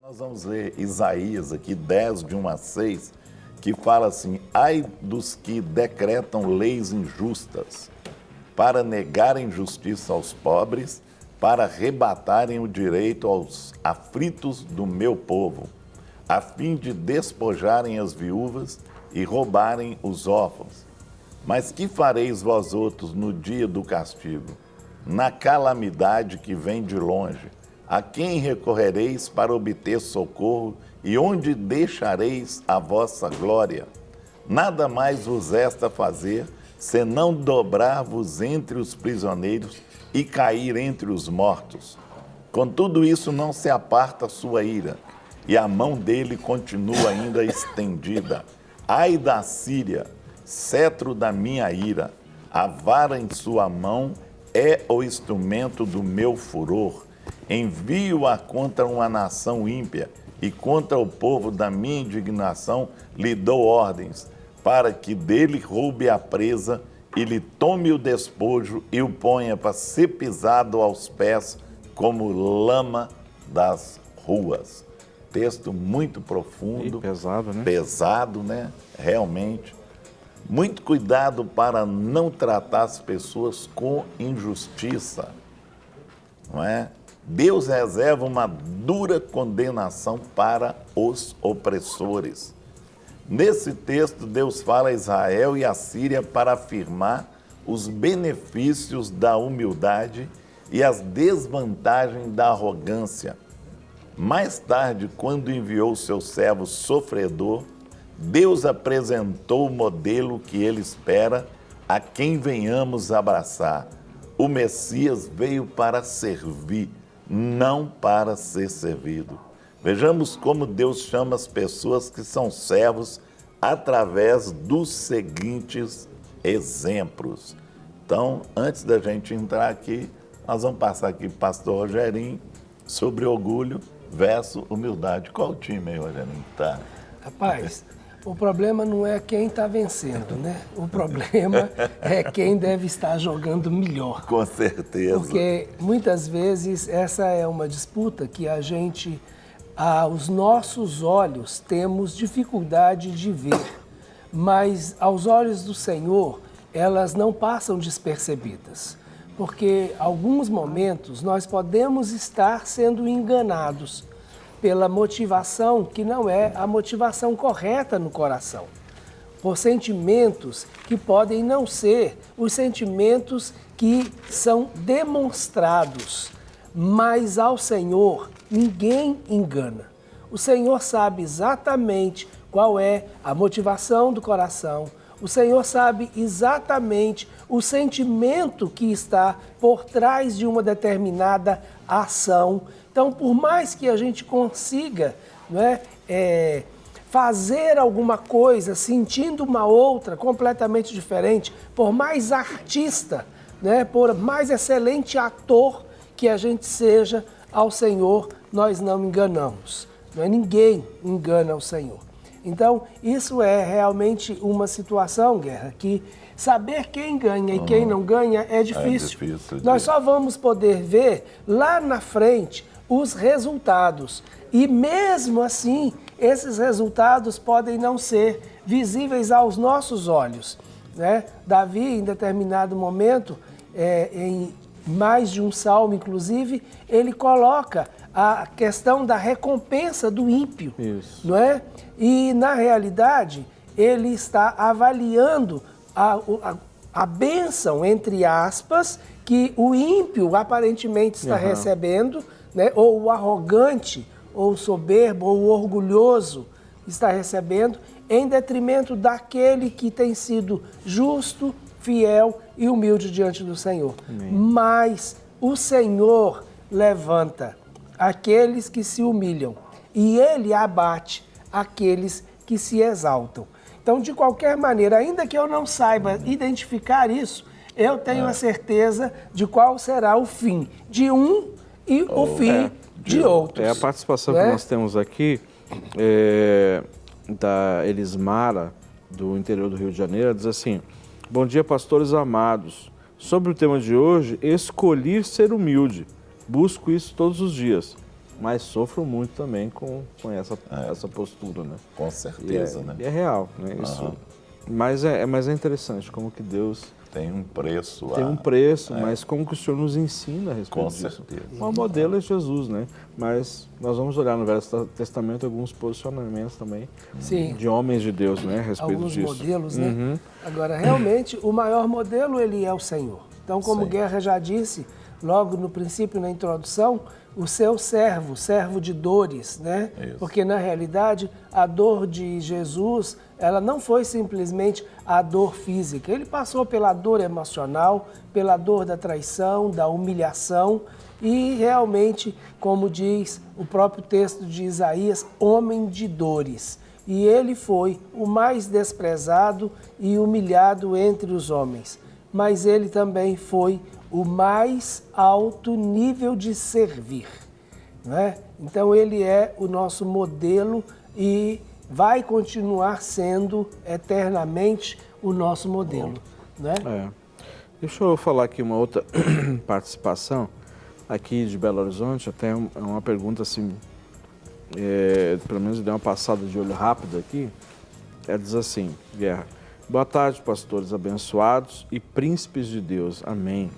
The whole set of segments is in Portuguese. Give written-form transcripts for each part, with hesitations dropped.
Nós vamos ler Isaías aqui, 10, de 1 a 6, que fala assim: ai dos que decretam leis injustas, para negarem justiça aos pobres, para arrebatarem o direito aos aflitos do meu povo, a fim de despojarem as viúvas e roubarem os órfãos. Mas que fareis vós outros no dia do castigo, na calamidade que vem de longe? A quem recorrereis para obter socorro e onde deixareis a vossa glória? Nada mais vos resta fazer, senão dobrar-vos entre os prisioneiros e cair entre os mortos. Com tudo isso não se aparta a sua ira, e a mão dele continua ainda estendida. Ai da Síria, cetro da minha ira, a vara em sua mão é o instrumento do meu furor. Envio-a contra uma nação ímpia e contra o povo da minha indignação lhe dou ordens, para que dele roube a presa e lhe tome o despojo e o ponha para ser pisado aos pés como lama das ruas. Texto muito profundo. E pesado, né? Pesado, né? Realmente. Muito cuidado para não tratar as pessoas com injustiça, não é? Deus reserva uma dura condenação para os opressores. Nesse texto, Deus fala a Israel e a Síria para afirmar os benefícios da humildade e as desvantagens da arrogância. Mais tarde, quando enviou seu servo sofredor, Deus apresentou o modelo que ele espera a quem venhamos abraçar. O Messias veio para servir, não para ser servido. Vejamos como Deus chama as pessoas que são servos através dos seguintes exemplos. Então, antes da gente entrar aqui, nós vamos passar aqui para o pastor Rogerinho sobre orgulho versus humildade. Qual o time aí, Rogerinho? Tá. Rapaz, o problema não é quem está vencendo, né? O problema é quem deve estar jogando melhor. Com certeza. Porque muitas vezes essa é uma disputa que a gente, aos nossos olhos, temos dificuldade de ver. Mas aos olhos do Senhor, elas não passam despercebidas. Porque em alguns momentos nós podemos estar sendo enganados pela motivação que não é a motivação correta no coração, por sentimentos que podem não ser os sentimentos que são demonstrados, mas ao Senhor ninguém engana. O Senhor sabe exatamente qual é a motivação do coração, o Senhor sabe exatamente o sentimento que está por trás de uma determinada ação. Então, por mais que a gente consiga, não é, fazer alguma coisa sentindo uma outra completamente diferente, por mais artista, né, por mais excelente ator que a gente seja, ao Senhor nós não enganamos. Não é? Ninguém engana o Senhor. Então, isso é realmente uma situação, Guerra, que saber quem ganha e quem não ganha é difícil. Nós só vamos poder ver lá na frente os resultados. E mesmo assim, esses resultados podem não ser visíveis aos nossos olhos, né? Davi, em determinado momento, em mais de um salmo, inclusive, ele coloca a questão da recompensa do ímpio, não é? E, na realidade, ele está avaliando a bênção, entre aspas, que o ímpio aparentemente está recebendo, né? Ou o arrogante, ou o soberbo, ou o orgulhoso está recebendo, em detrimento daquele que tem sido justo, fiel e humilde diante do Senhor. Amém. Mas o Senhor levanta aqueles que se humilham e Ele abate aqueles que se exaltam. Então, de qualquer maneira, ainda que eu não saiba identificar isso, eu tenho a certeza de qual será o fim de um e o fim de outros. A participação que nós temos aqui da Elismara, do interior do Rio de Janeiro, ela diz assim: bom dia, pastores amados. Sobre o tema de hoje, escolhi ser humilde. Busco isso todos os dias. mas sofro muito também com essa postura, né? Com certeza, né? E é real, né? Isso. Mas é interessante como que Deus tem um preço. Tem um preço, mas como que o Senhor nos ensina a respeito com disso? Certeza. O modelo é Jesus, né? Mas nós vamos olhar no Velho Testamento alguns posicionamentos também de homens de Deus, né? A respeito alguns disso. Modelos, né? Agora, realmente, o maior modelo, ele é o Senhor. Então, como Guerra já disse, logo no princípio, na introdução, o seu servo de dores, né? Isso. Porque, na realidade, a dor de Jesus, ela não foi simplesmente a dor física. Ele passou pela dor emocional, pela dor da traição, da humilhação e, realmente, como diz o próprio texto de Isaías, homem de dores. E ele foi o mais desprezado e humilhado entre os homens. Mas ele também foi o mais alto nível de servir, né? Então ele é o nosso modelo e vai continuar sendo eternamente o nosso modelo, né? Deixa eu falar aqui uma outra participação aqui de Belo Horizonte, até uma pergunta assim, pelo menos dei uma passada de olho rápido aqui, diz assim, Guerra: boa tarde, pastores abençoados e príncipes de Deus, amém.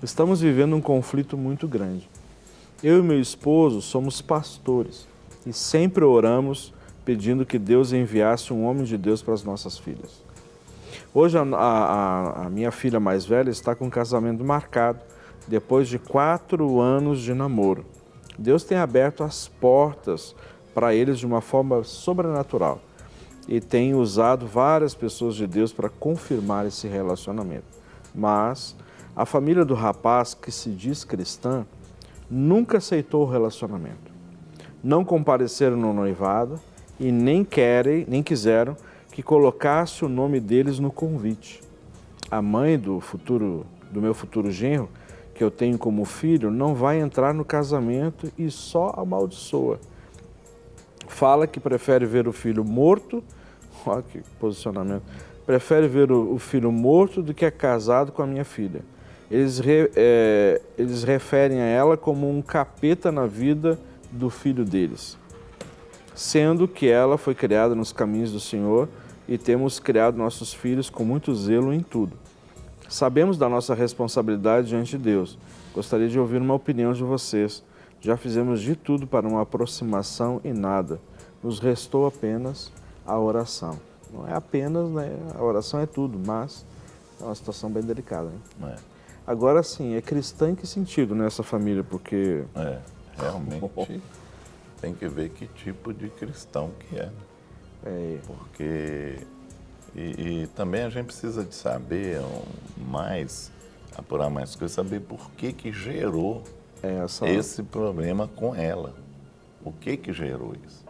Estamos vivendo um conflito muito grande. Eu e meu esposo somos pastores e sempre oramos pedindo que Deus enviasse um homem de Deus para as nossas filhas. Hoje a minha filha mais velha está com um casamento marcado depois de 4 anos de namoro. Deus tem aberto as portas para eles de uma forma sobrenatural e tem usado várias pessoas de Deus para confirmar esse relacionamento. Mas a família do rapaz, que se diz cristã, nunca aceitou o relacionamento. Não compareceram no noivado e nem quiseram que colocasse o nome deles no convite. A mãe do meu futuro genro, que eu tenho como filho, não vai entrar no casamento e só amaldiçoa. Fala que prefere ver o filho morto, olha que posicionamento, prefere ver o filho morto do que é casado com a minha filha. Eles referem a ela como um capeta na vida do filho deles, sendo que ela foi criada nos caminhos do Senhor e temos criado nossos filhos com muito zelo em tudo. Sabemos da nossa responsabilidade diante de Deus. Gostaria de ouvir uma opinião de vocês. Já fizemos de tudo para uma aproximação e nada. Nos restou apenas a oração. Não é apenas, né? A oração é tudo, mas é uma situação bem delicada, né? Agora sim, é cristã em que sentido nessa família? Porque... realmente tem que ver que tipo de cristão que é. Porque... E também a gente precisa de saber apurar mais coisas, saber por que gerou esse problema com ela. O que gerou isso?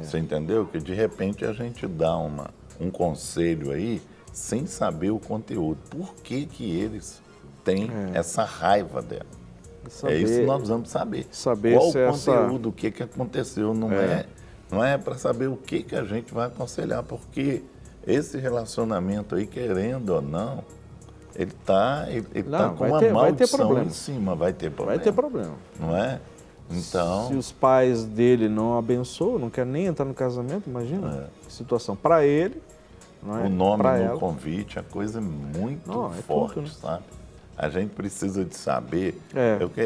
Você entendeu? Que de repente a gente dá um conselho aí sem saber o conteúdo. Por que eles têm essa raiva dela? É isso que nós precisamos saber. Qual o conteúdo, o que aconteceu. Não é para saber o que a gente vai aconselhar, porque esse relacionamento aí, querendo ou não, ele tá com uma maldição em cima, vai ter problema. Vai ter problema. Não é? Então... Se os pais dele não abençoam, não querem nem entrar no casamento, imagina que situação. Para ele, não é? O nome no convite, a coisa é muito forte, tudo, né? sabe? A gente precisa de saber.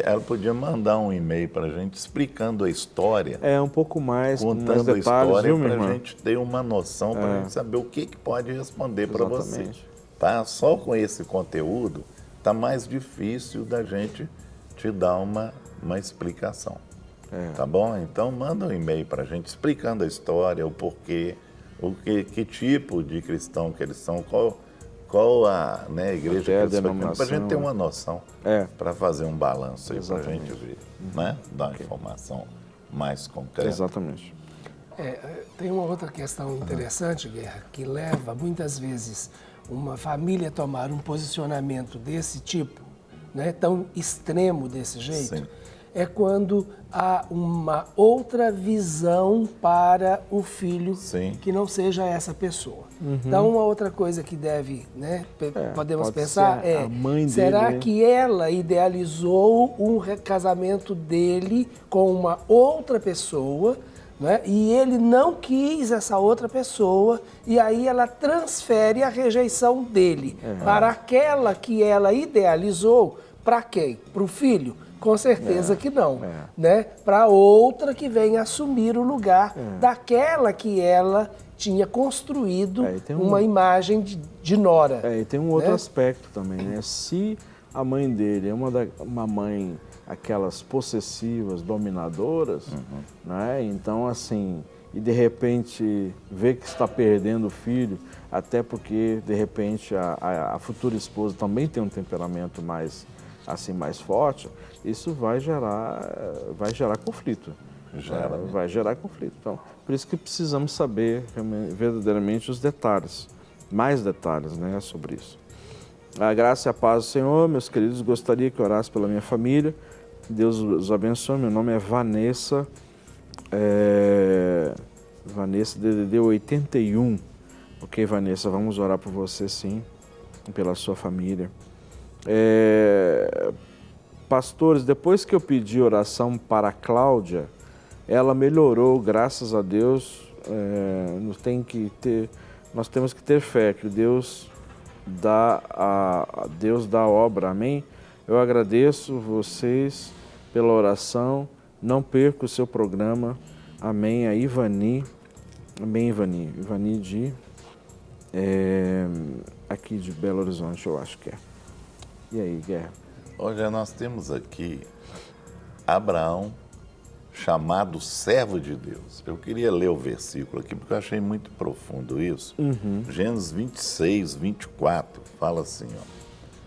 Ela podia mandar um e-mail para a gente explicando a história. Um pouco mais, contando mais detalhes, a história, para a gente ter uma noção, para a gente saber o que pode responder para você. Tá? Só com esse conteúdo, tá mais difícil da gente te dar uma explicação. Tá bom? Então, manda um e-mail para a gente explicando a história, o porquê, que tipo de cristão que eles são, qual a igreja que eles frequentam, para a gente ter uma noção, para fazer um balanço aí, para a gente ver, né? Dar uma informação mais concreta. Exatamente. Tem uma outra questão interessante, Guerra, que leva muitas vezes uma família a tomar um posicionamento desse tipo, né, tão extremo desse jeito. Sim. é quando há uma outra visão para o filho Sim. que não seja essa pessoa. Então, uma outra coisa que deve, né, podemos pode pensar ser a mãe será dele, né? que ela idealizou um casamento dele com uma outra pessoa, né, e ele não quis essa outra pessoa, e aí ela transfere a rejeição dele para aquela que ela idealizou. Para quem? Para o filho? Com certeza que não, né? Para outra que vem assumir o lugar daquela que ela tinha construído uma imagem de nora. E tem um outro aspecto também, né? Se a mãe dele é uma mãe, aquelas possessivas, dominadoras, né? Então, assim, e de repente vê que está perdendo o filho, até porque, de repente, a futura esposa também tem um temperamento mais forte, isso vai gerar conflito. Vai gerar conflito. Então, por isso que precisamos saber verdadeiramente os detalhes, mais detalhes, né, sobre isso. A graça e a paz do Senhor, meus queridos, gostaria que orasse pela minha família. Deus os abençoe. Meu nome é Vanessa, Vanessa DDD 81. Ok, Vanessa, vamos orar por você, sim, pela sua família. Pastores, depois que eu pedi oração para a Cláudia, ela melhorou, graças a Deus. Nós temos que ter fé que Deus dá a obra, amém? Eu agradeço vocês pela oração, não perca o seu programa, amém? A Ivani, amém, Ivani? Ivani aqui de Belo Horizonte, eu acho que é. E aí, Guerra? Olha, nós temos aqui Abraão, chamado servo de Deus. Eu queria ler o versículo aqui, porque eu achei muito profundo isso. Gênesis 26, 24, fala assim, ó.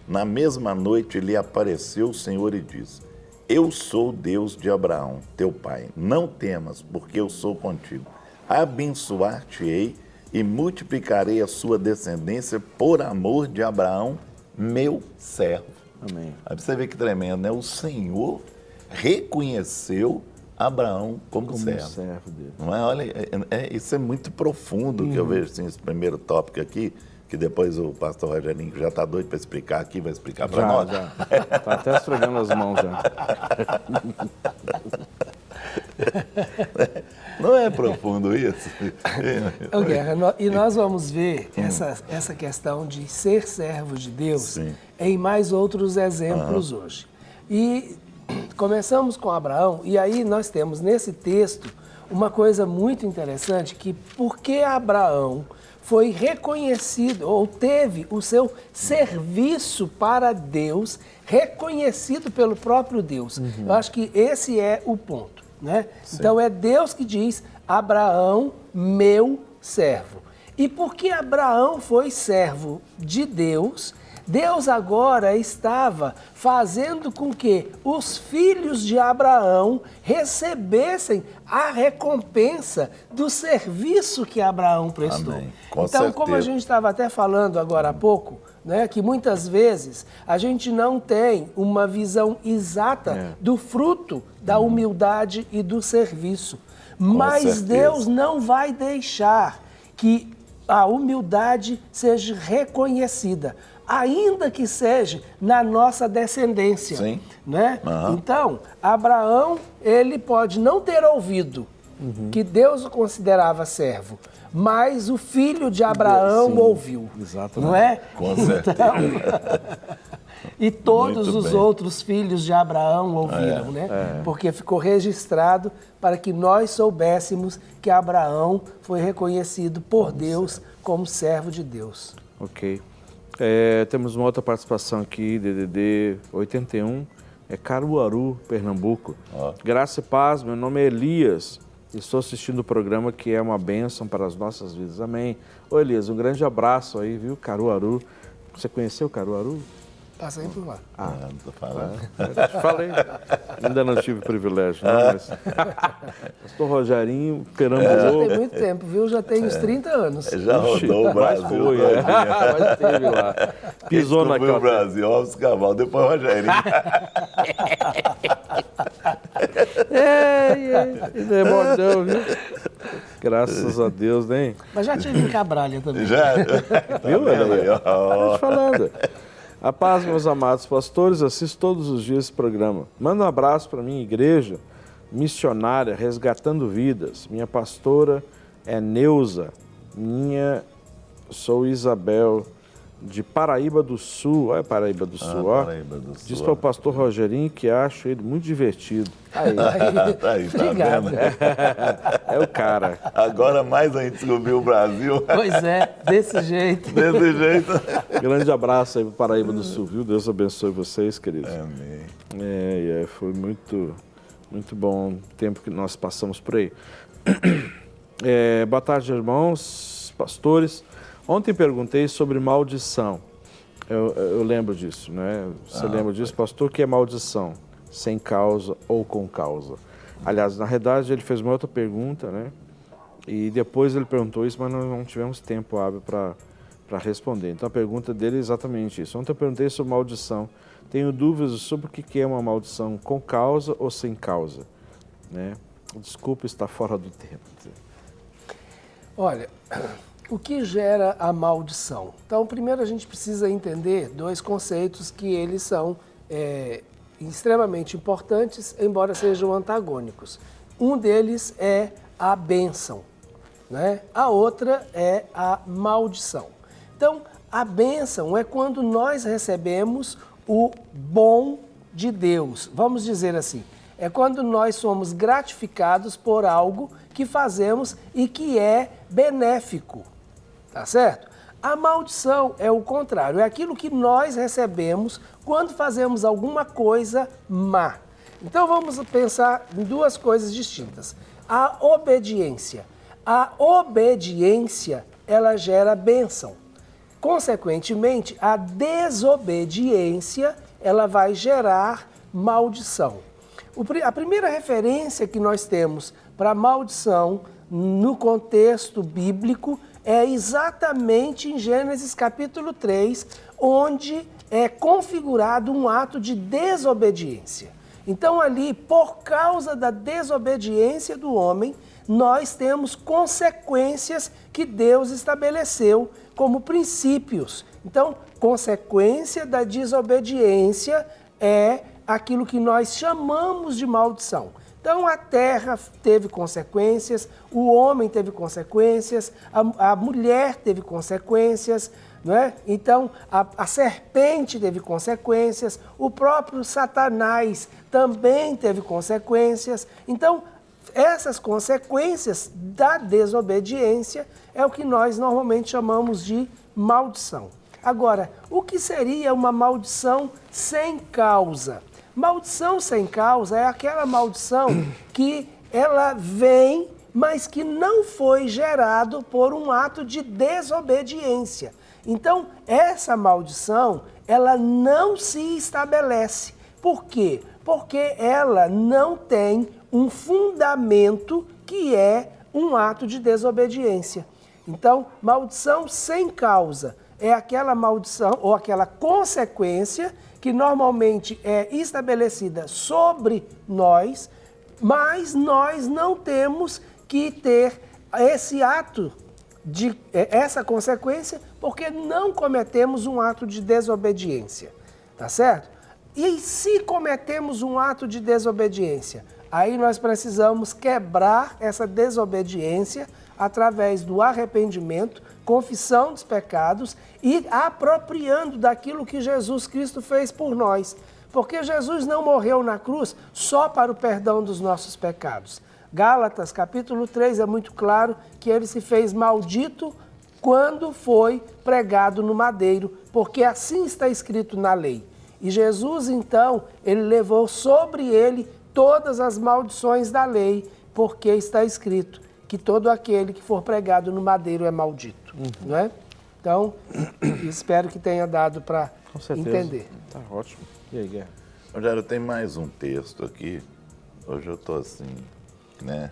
Na mesma noite lhe apareceu o Senhor e disse: Eu sou o Deus de Abraão, teu pai. Não temas, porque eu sou contigo. Abençoar-te-ei e multiplicarei a sua descendência por amor de Abraão, meu servo. Amém. Aí você vê que tremendo, né? O Senhor reconheceu Abraão como servo dele. Não é? Olha, isso é muito profundo que eu vejo assim, esse primeiro tópico aqui, que depois o pastor Rogerinho, que já está doido para explicar aqui, vai explicar para nós. Já. Está até esfregando as mãos já. Não é profundo isso? Guerra, e nós vamos ver essa questão de ser servo de Deus em mais outros exemplos hoje. E começamos com Abraão, e aí nós temos nesse texto uma coisa muito interessante, que porque Abraão foi reconhecido, ou teve o seu serviço para Deus reconhecido pelo próprio Deus. Eu acho que esse é o ponto, né? Então é Deus que diz: Abraão, meu servo. E porque Abraão foi servo de Deus, Deus agora estava fazendo com que os filhos de Abraão recebessem a recompensa do serviço que Abraão prestou. Então, como a gente estava até falando agora há pouco, né, que muitas vezes a gente não tem uma visão exata do fruto da humildade e do serviço. Mas Deus não vai deixar que a humildade seja reconhecida, ainda que seja na nossa descendência. Né? Então, Abraão, ele pode não ter ouvido que Deus o considerava servo, mas o filho de Abraão ouviu. Exatamente. Não é? Com certeza. E todos os outros filhos de Abraão ouviram, né? Porque ficou registrado para que nós soubéssemos que Abraão foi reconhecido por Deus como servo de Deus. Ok. Temos uma outra participação aqui, DDD 81, Caruaru, Pernambuco. Graça e paz, meu nome é Elias, estou assistindo o programa que é uma bênção para as nossas vidas. Amém. Ô Elias, um grande abraço aí, viu, Caruaru. Você conheceu Caruaru? Passei por lá. Não tô falando. Eu te falei. Ainda não tive privilégio, não, mas... Pastor Rogerinho Já perambulou. tem muito tempo, viu? Já tem uns 30 anos. Já rodou o Brasil. Foi, mas esteve lá. Pisou Quem naquela... o Brasil, Alves Caval, depois Rogerinho. Não é bom não, viu? Graças a Deus, né? Mas já tive em Cabralha também. Já. Viu, Aí, ó. Tô te falando. A paz, meus amados pastores, assisto todos os dias esse programa. Manda um abraço para minha igreja missionária Resgatando Vidas. Minha pastora é Neuza. Sou Isabel, de Paraíba do Sul. Olha Paraíba do Sul, ó. Paraíba do Sul, Diz para o pastor Rogerinho que acho ele muito divertido. Aí, Tá Obrigado. vendo? é o cara. Agora mais a gente descobriu o Brasil. Pois é, desse jeito. Desse jeito. Grande abraço aí para Paraíba do Sul, viu? Deus abençoe vocês, queridos. Amém. Foi muito bom o tempo que nós passamos por aí. Boa tarde, irmãos, pastores. Ontem perguntei sobre maldição. Eu lembro disso, né? Você lembra disso, pastor? O que é maldição? Sem causa ou com causa? Aliás, na realidade, ele fez uma outra pergunta, né? E depois ele perguntou isso, mas nós não tivemos tempo hábil para responder. Então, a pergunta dele é exatamente isso. Ontem eu perguntei sobre maldição. Tenho dúvidas sobre o que é uma maldição com causa ou sem causa, né? Desculpa estar fora do tempo. Olha, o que gera a maldição? Então, primeiro a gente precisa entender dois conceitos que eles são extremamente importantes, embora sejam antagônicos. Um deles é a bênção, né? A outra é a maldição. Então, a bênção é quando nós recebemos o bom de Deus. Vamos dizer assim, é quando nós somos gratificados por algo que fazemos e que é benéfico, tá certo? A maldição é o contrário, é aquilo que nós recebemos quando fazemos alguma coisa má. Então vamos pensar em duas coisas distintas. A obediência. A obediência, ela gera bênção. Consequentemente, a desobediência, ela vai gerar maldição. A primeira referência que nós temos para maldição no contexto bíblico é exatamente em Gênesis capítulo 3, onde é configurado um ato de desobediência. Então ali, por causa da desobediência do homem, nós temos consequências que Deus estabeleceu como princípios. Então, consequência da desobediência é aquilo que nós chamamos de maldição. Então, a terra teve consequências, o homem teve consequências, a mulher teve consequências, não é? Então, a serpente teve consequências, o próprio Satanás também teve consequências. Então, essas consequências da desobediência é o que nós normalmente chamamos de maldição. Agora, o que seria uma maldição sem causa? Maldição sem causa é aquela maldição que ela vem, mas que não foi gerado por um ato de desobediência. Então, essa maldição, ela não se estabelece. Por quê? Porque ela não tem um fundamento que é um ato de desobediência. Então, maldição sem causa é aquela maldição ou aquela consequência que normalmente é estabelecida sobre nós, mas nós não temos que ter esse ato, essa consequência, porque não cometemos um ato de desobediência, tá certo? E se cometemos um ato de desobediência, aí nós precisamos quebrar essa desobediência através do arrependimento, confissão dos pecados e apropriando daquilo que Jesus Cristo fez por nós. Porque Jesus não morreu na cruz só para o perdão dos nossos pecados. Gálatas, capítulo 3, é muito claro que ele se fez maldito quando foi pregado no madeiro, porque assim está escrito na lei. E Jesus, então, ele levou sobre ele todas as maldições da lei, porque está escrito que todo aquele que for pregado no madeiro é maldito, não é? Então, espero que tenha dado para Com certeza. entender. Tá ótimo. E aí, Guerra? Rogério, tem mais um texto aqui. Hoje eu estou assim, né?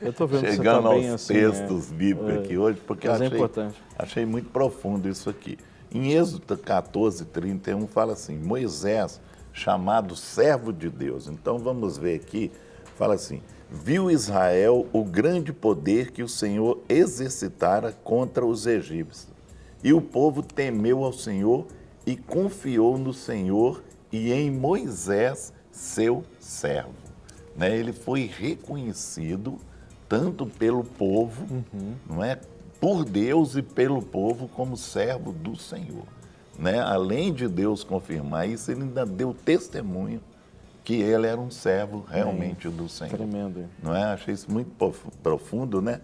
Eu tô vendo que Chegando você tá bem aos assim, textos bíblicos aqui hoje, porque eu mas é achei, importante. achei muito profundo isso aqui. Em Êxodo 14, 31, fala assim, Moisés, chamado servo de Deus. Então vamos ver aqui, fala assim, viu Israel o grande poder que o Senhor exercitara contra os egípcios. E o povo temeu ao Senhor e confiou no Senhor e em Moisés, seu servo. Né? Ele foi reconhecido tanto pelo povo, não é? Por Deus e pelo povo como servo do Senhor. Né? Além de Deus confirmar isso, ele ainda deu testemunho que ele era um servo realmente do Senhor. Tremendo. Não é? Achei isso muito profundo, né?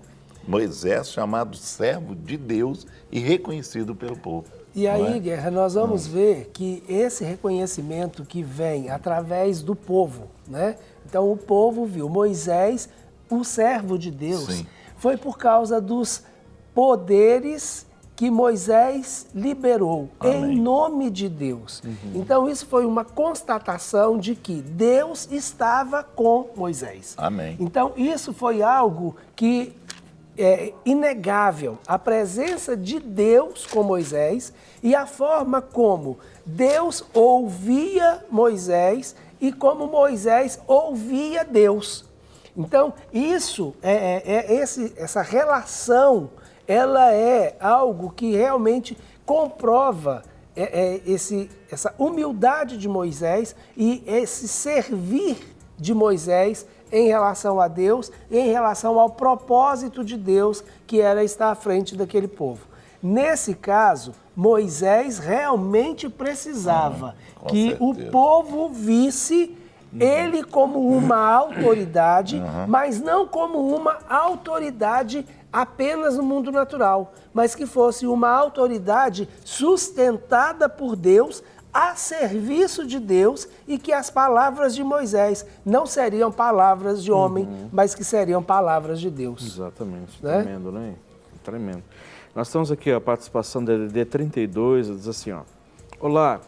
Moisés chamado servo de Deus e reconhecido pelo povo. E aí, Guerra, nós vamos ver que esse reconhecimento que vem através do povo, né? Então, o povo viu Moisés, o servo de Deus, Sim. foi por causa dos poderes que Moisés liberou Amém. em nome de Deus. Então, isso foi uma constatação de que Deus estava com Moisés. Amém. Então, isso foi algo que é inegável, a presença de Deus com Moisés e a forma como Deus ouvia Moisés e como Moisés ouvia Deus. Então, essa relação, ela é algo que realmente comprova essa humildade de Moisés e esse servir de Moisés em relação a Deus e em relação ao propósito de Deus, que era estar à frente daquele povo. Nesse caso, Moisés realmente precisava que certeza. o povo visse ele como uma autoridade, mas não como uma autoridade apenas no mundo natural, mas que fosse uma autoridade sustentada por Deus, a serviço de Deus, e que as palavras de Moisés não seriam palavras de homem, mas que seriam palavras de Deus. Exatamente. Né? Tremendo, né? Tremendo. Nós estamos aqui, a participação da DD 32, diz assim, ó. Olá,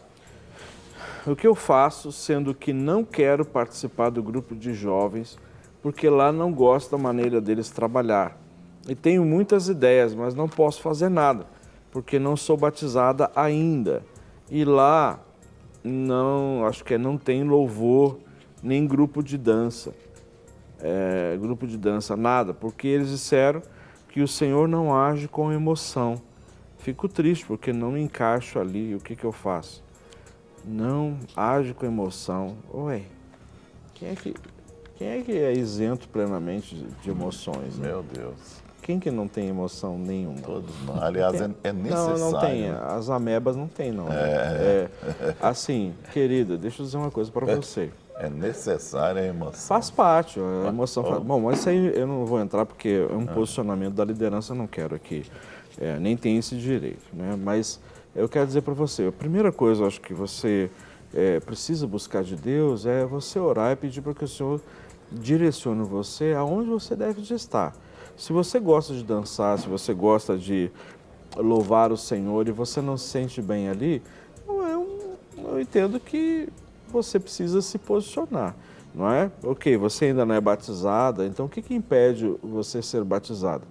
o que eu faço, sendo que não quero participar do grupo de jovens, porque lá não gosto da maneira deles trabalhar. E tenho muitas ideias, mas não posso fazer nada, porque não sou batizada ainda. E lá não tem louvor, nem grupo de dança. Nada, porque eles disseram que o Senhor não age com emoção. Fico triste porque não me encaixo ali. O que eu faço? Não age com emoção. Ué, quem é que é isento plenamente de emoções? Né? Meu Deus. Quem que não tem emoção nenhuma? Todos nós. Aliás, é necessário. Não tem. Né? As amebas não tem, não. Assim, querida, deixa eu dizer uma coisa para você. É necessária a emoção. Faz parte, a emoção faz... Bom, mas isso aí eu não vou entrar porque é um posicionamento da liderança, eu não quero aqui. Nem tem esse direito, né? Mas eu quero dizer para você, a primeira coisa, eu acho que você precisa buscar de Deus é você orar e pedir para que o Senhor direcione você aonde você deve estar. Se você gosta de dançar, se você gosta de louvar o Senhor e você não se sente bem ali, eu entendo que você precisa se posicionar, não é? Ok, você ainda não é batizada, então o que impede você ser batizada?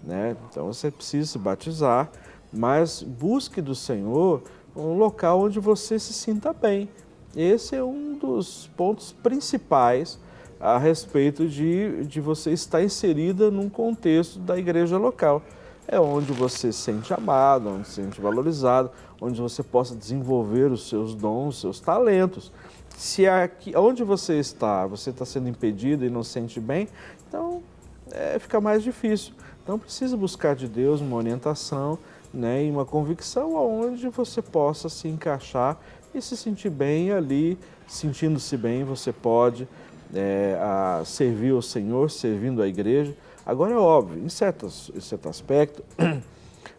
Né? Então você precisa se batizar, mas busque do Senhor um local onde você se sinta bem. Esse é um dos pontos principais a respeito de você estar inserida num contexto da igreja local. É onde você se sente amado, onde se sente valorizado, onde você possa desenvolver os seus dons, os seus talentos. Se aqui, onde você está sendo impedido e não se sente bem, então fica mais difícil. Então precisa buscar de Deus uma orientação, né, e uma convicção onde você possa se encaixar e se sentir bem ali. Sentindo-se bem, você pode servir ao Senhor, servindo a igreja. Agora é óbvio, em certo aspecto,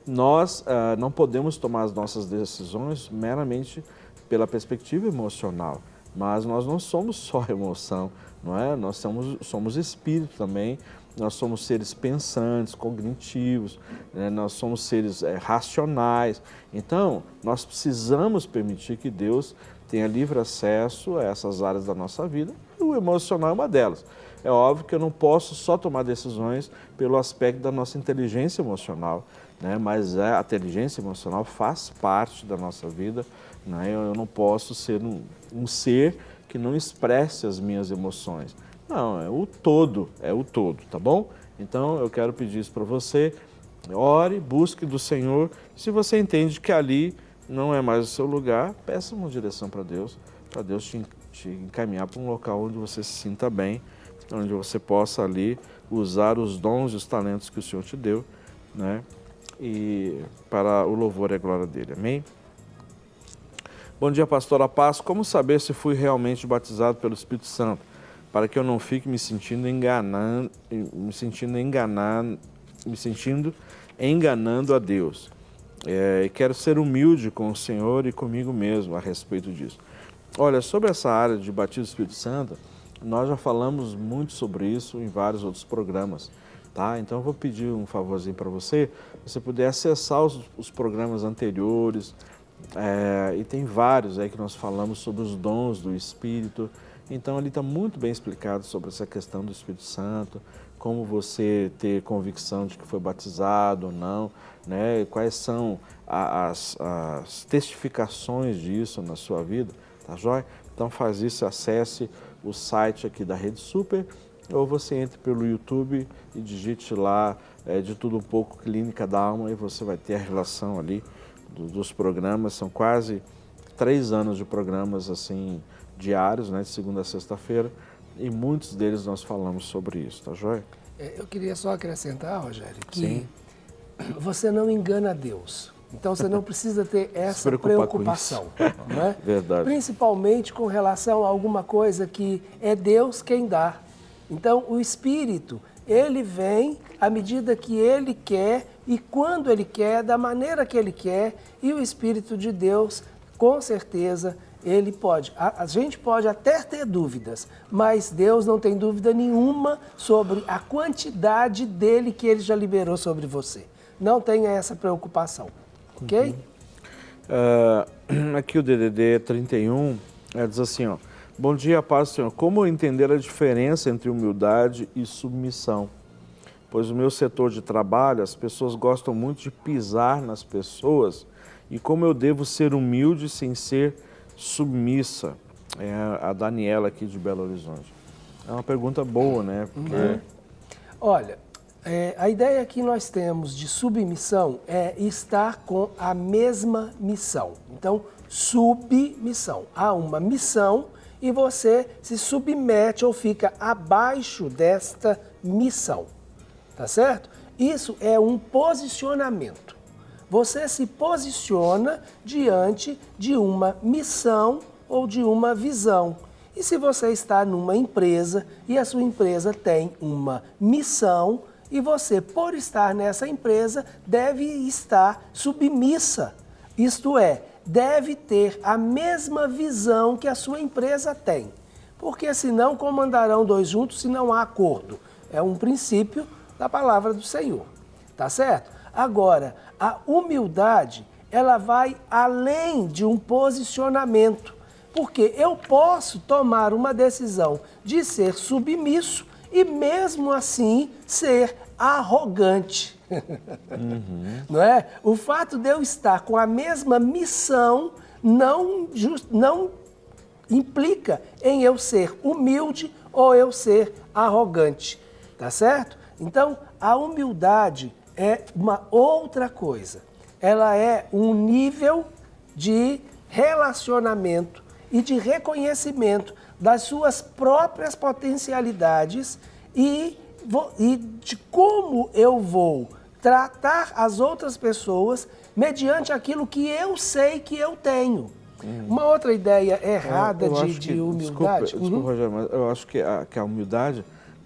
nós não podemos tomar as nossas decisões meramente pela perspectiva emocional, mas nós não somos só emoção, não é? Nós somos espírito também, nós somos seres pensantes, cognitivos, né? Nós somos seres racionais. Então, nós precisamos permitir que Deus tenha livre acesso a essas áreas da nossa vida, e o emocional é uma delas. É óbvio que eu não posso só tomar decisões pelo aspecto da nossa inteligência emocional, né? Mas a inteligência emocional faz parte da nossa vida, né? Eu não posso ser um ser que não expresse as minhas emoções. Não, é o todo, tá bom? Então, eu quero pedir isso para você, ore, busque do Senhor. Se você entende que ali não é mais o seu lugar, peça uma direção para Deus te encaminhar para um local onde você se sinta bem, onde você possa ali usar os dons e os talentos que o Senhor te deu, né? E para o louvor e a glória dele. Amém? Bom dia, pastora Paz. Como saber se fui realmente batizado pelo Espírito Santo, para que eu não fique me sentindo enganando a Deus? E quero ser humilde com o Senhor e comigo mesmo a respeito disso. Olha, sobre essa área de batismo do Espírito Santo, nós já falamos muito sobre isso em vários outros programas, tá? Então eu vou pedir um favorzinho para você, se você puder acessar os programas anteriores, e tem vários aí que nós falamos sobre os dons do Espírito. Então ali está muito bem explicado sobre essa questão do Espírito Santo, como você ter convicção de que foi batizado ou não, né? Quais são as testificações disso na sua vida, tá joia? Então faz isso, acesse o site aqui da Rede Super, ou você entre pelo YouTube e digite lá de tudo um pouco Clínica da Alma, e você vai ter a relação ali dos programas. São quase 3 anos de programas assim diários, né, de segunda a sexta-feira, e muitos deles nós falamos sobre isso, tá joia? Eu queria só acrescentar, Rogério, que Sim. Você não engana Deus. Então você não precisa ter essa preocupação, não é? Verdade. Principalmente com relação a alguma coisa que é Deus quem dá. Então o Espírito, ele vem à medida que ele quer e quando ele quer, da maneira que ele quer, e o Espírito de Deus, com certeza, ele pode. A gente pode até ter dúvidas, mas Deus não tem dúvida nenhuma sobre a quantidade dele que ele já liberou sobre você. Não tenha essa preocupação, ok? Aqui o DDD 31 diz assim, ó: bom dia, paz do Senhor. Como entender a diferença entre humildade e submissão? Pois no meu setor de trabalho, as pessoas gostam muito de pisar nas pessoas, e como eu devo ser humilde sem ser submissa? É a Daniela aqui de Belo Horizonte. É uma pergunta boa, né? Porque... Olha, a ideia que nós temos de submissão é estar com a mesma missão. Então, submissão. Há uma missão e você se submete ou fica abaixo desta missão. Tá certo? Isso é um posicionamento. Você se posiciona diante de uma missão ou de uma visão. E se você está numa empresa e a sua empresa tem uma missão, e você, por estar nessa empresa, deve estar submissa. Isto é, deve ter a mesma visão que a sua empresa tem. Porque senão, como andarão dois juntos se não há acordo? É um princípio da palavra do Senhor. Tá certo? Agora, a humildade, ela vai além de um posicionamento. Porque eu posso tomar uma decisão de ser submisso e mesmo assim ser arrogante. Não é? O fato de eu estar com a mesma missão não implica em eu ser humilde ou eu ser arrogante. Tá certo? Então, a humildade é uma outra coisa. Ela é um nível de relacionamento e de reconhecimento das suas próprias potencialidades e de como eu vou tratar as outras pessoas mediante aquilo que eu sei que eu tenho. Uma outra ideia errada de humildade... Desculpa, Rogério, mas eu acho que a humildade,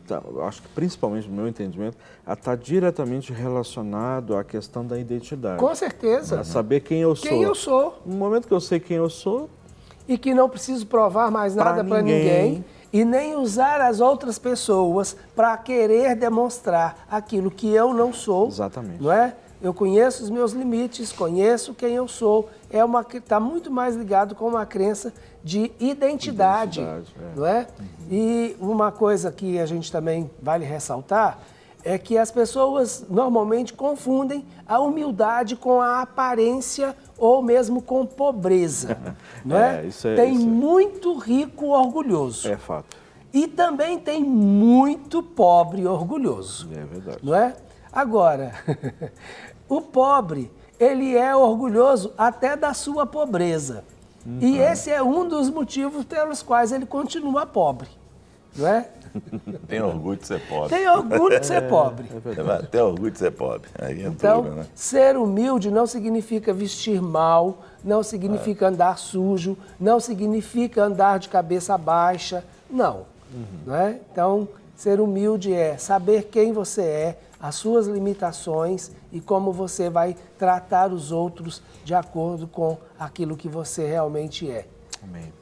eu acho que principalmente no meu entendimento, está diretamente relacionado à questão da identidade. Com certeza. A saber quem eu sou. Quem eu sou. No momento que eu sei quem eu sou... E que não preciso provar mais nada para ninguém. e nem usar as outras pessoas para querer demonstrar aquilo que eu não sou. Exatamente. Não é? Eu conheço os meus limites, conheço quem eu sou. Está muito mais ligado com uma crença de identidade, não é? E uma coisa que a gente também vale ressaltar é que as pessoas normalmente confundem a humildade com a aparência ou mesmo com pobreza, não é? Tem muito rico orgulhoso. É fato. E também tem muito pobre orgulhoso. É verdade. Não é? Agora, o pobre, ele é orgulhoso até da sua pobreza. E esse é um dos motivos pelos quais ele continua pobre, não é? Tem orgulho de ser pobre. Tem orgulho de ser pobre. Tem orgulho de ser pobre. Aí então, né? ser humilde não significa vestir mal, não significa andar sujo, não significa andar de cabeça baixa, não. Não é? Então, ser humilde é saber quem você é, as suas limitações e como você vai tratar os outros de acordo com aquilo que você realmente é. Amém.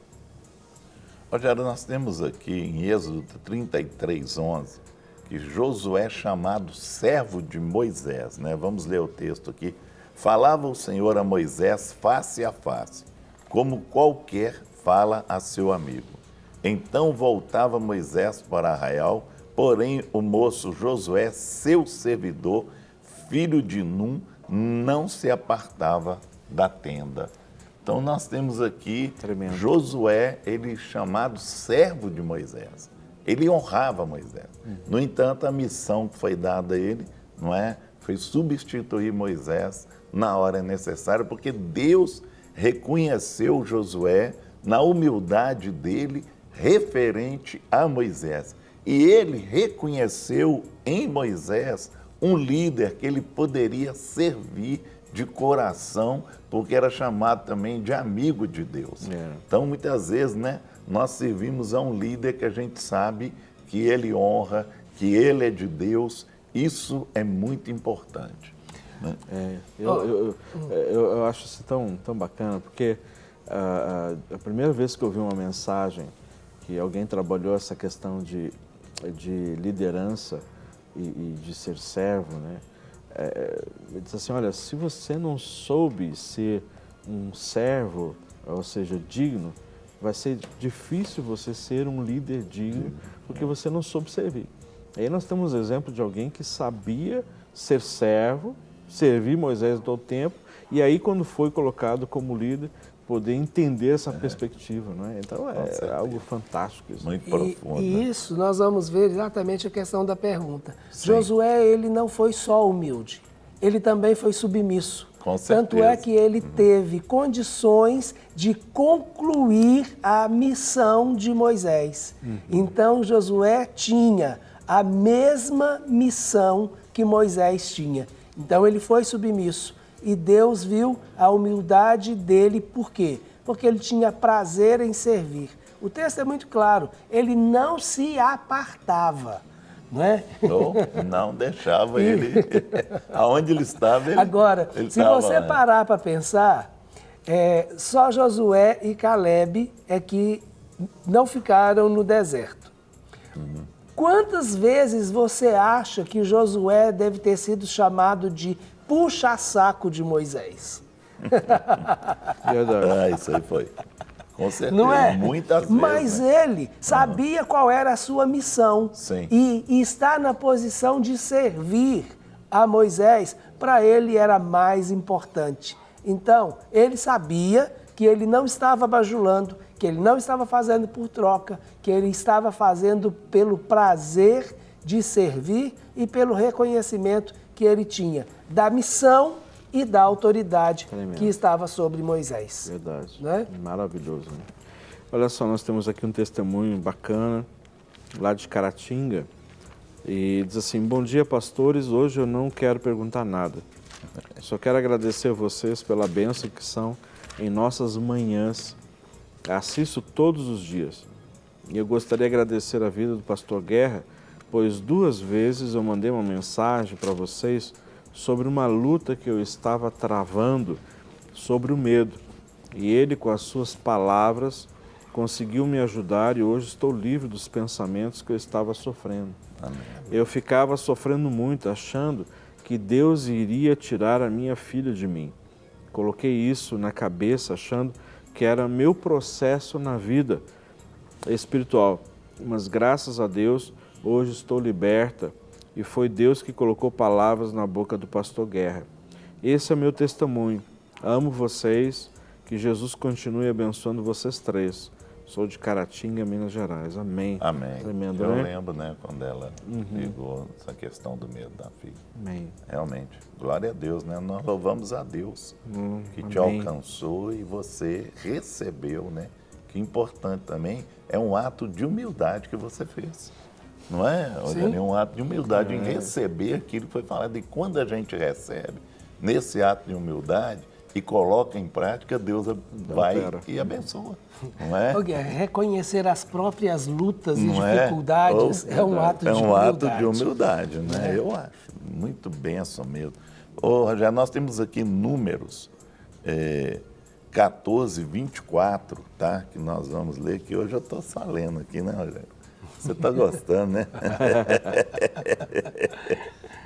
Rogério, nós temos aqui em Êxodo 33:11, que Josué é chamado servo de Moisés, né? Vamos ler o texto aqui. Falava o Senhor a Moisés face a face, como qualquer fala a seu amigo. Então voltava Moisés para Arraial, porém o moço Josué, seu servidor, filho de Num, não se apartava da tenda. Então nós temos aqui Josué, ele chamado servo de Moisés. Ele honrava Moisés. No entanto, a missão que foi dada a ele, não é, foi substituir Moisés na hora necessária, porque Deus reconheceu Josué na humildade dele referente a Moisés. E ele reconheceu em Moisés um líder que ele poderia servir de coração, porque era chamado também de amigo de Deus. Então, muitas vezes, né, nós servimos a um líder que a gente sabe que ele honra, que ele é de Deus. Isso é muito importante. Né? Eu acho isso tão bacana, porque a primeira vez que eu vi uma mensagem que alguém trabalhou essa questão de liderança e de ser servo, né? Ele diz assim, olha, se você não soube ser um servo, ou seja, digno, vai ser difícil você ser um líder digno, porque você não soube servir. Aí nós temos o exemplo de alguém que sabia ser servo, servir Moisés todo o tempo, e aí quando foi colocado como líder, poder entender essa perspectiva, não é? Então é algo fantástico isso. Muito profundo. E isso nós vamos ver exatamente a questão da pergunta. Sim. Josué, ele não foi só humilde, ele também foi submisso. Com certeza. Tanto é que ele teve condições de concluir a missão de Moisés. Então Josué tinha a mesma missão que Moisés tinha. Então ele foi submisso. E Deus viu a humildade dele, por quê? Porque ele tinha prazer em servir. O texto é muito claro, ele não se apartava, não é? Não deixava ele, aonde ele estava, ele Agora, ele se estava, você parar para pensar, só Josué e Calebe é que não ficaram no deserto. Quantas vezes você acha que Josué deve ter sido chamado de puxa-saco de Moisés? Isso aí foi. Com certeza. Não é? Muitas vezes. Mas né? ele sabia qual era a sua missão. Sim. E estar na posição de servir a Moisés, para ele era mais importante. Então, ele sabia que ele não estava bajulando, que ele não estava fazendo por troca, que ele estava fazendo pelo prazer de servir e pelo reconhecimento que ele tinha da missão e da autoridade que estava sobre Moisés. Verdade. Né? Maravilhoso. Né? Olha só, nós temos aqui um testemunho bacana, lá de Caratinga, e diz assim, bom dia, pastores, hoje eu não quero perguntar nada. Só quero agradecer a vocês pela bênção que são em nossas manhãs. Assisto todos os dias. E eu gostaria de agradecer a vida do pastor Guerra, pois 2 vezes eu mandei uma mensagem para vocês sobre uma luta que eu estava travando sobre o medo. E ele, com as suas palavras, conseguiu me ajudar e hoje estou livre dos pensamentos que eu estava sofrendo. Amém. Eu ficava sofrendo muito, achando que Deus iria tirar a minha filha de mim. Coloquei isso na cabeça, achando que era meu processo na vida espiritual. Mas graças a Deus, hoje estou liberta e foi Deus que colocou palavras na boca do pastor Guerra. Esse é meu testemunho. Amo vocês, que Jesus continue abençoando vocês três. Sou de Caratinga, Minas Gerais. Amém. Amém. Tremendo, Eu né? lembro, né, quando ela ligou essa questão do medo da filha. Amém. Realmente, glória a Deus, né? Nós louvamos a Deus que te amém. alcançou e você recebeu, né? Que importante também é um ato de humildade que você fez. Não é? Olha, é um ato de humildade em receber aquilo que foi falado. E quando a gente recebe, nesse ato de humildade, e coloca em prática, Deus vai e abençoa. Não é? Reconhecer as próprias lutas e Não dificuldades é um ato de humildade. ato de humildade, né? Eu acho. Muito bênção mesmo. Ô, Rogério, nós temos aqui números 14, 24, tá? Que nós vamos ler, que hoje eu estou só lendo aqui, né, Rogério? Você está gostando, né?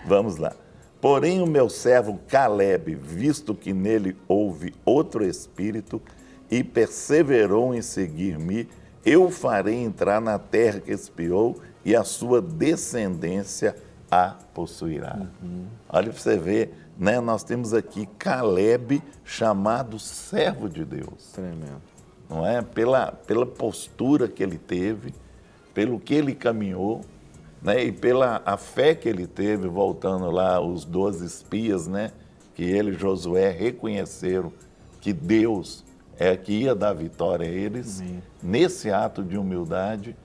Vamos lá. Porém, o meu servo Caleb, visto que nele houve outro espírito e perseverou em seguir-me, eu farei entrar na terra que espiou e a sua descendência a possuirá. Olha para você ver, né? Nós temos aqui Caleb chamado servo de Deus. Tremendo. Não é? Pela postura que ele teve, pelo que ele caminhou, né? E pela a fé que ele teve, voltando lá, os 12 espias, né? Que ele e Josué reconheceram que Deus é que ia dar vitória a eles. Amém. Nesse ato de humildade,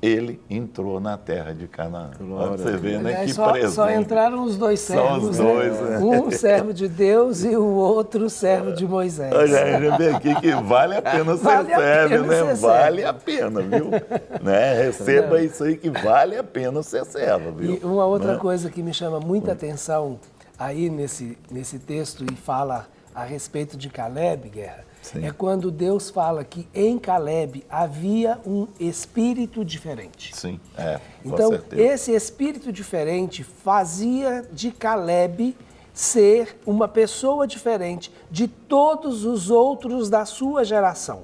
ele entrou na terra de Canaã. Olha você vê, né? Que presente. Só entraram os dois servos, Só os dois, né? né? Um servo de Deus e o outro servo de Moisés. Olha, já vê aqui que vale a pena ser Vale a servo, pena né? ser Vale servo. a pena, viu? Né? Receba isso aí que vale a pena ser servo, viu? E uma outra Né? coisa que me chama muita atenção aí nesse texto e fala a respeito de Caleb, Guerra, Sim. é quando Deus fala que em Caleb havia um espírito diferente. Sim, com Então, certeza. esse espírito diferente fazia de Caleb ser uma pessoa diferente de todos os outros da sua geração.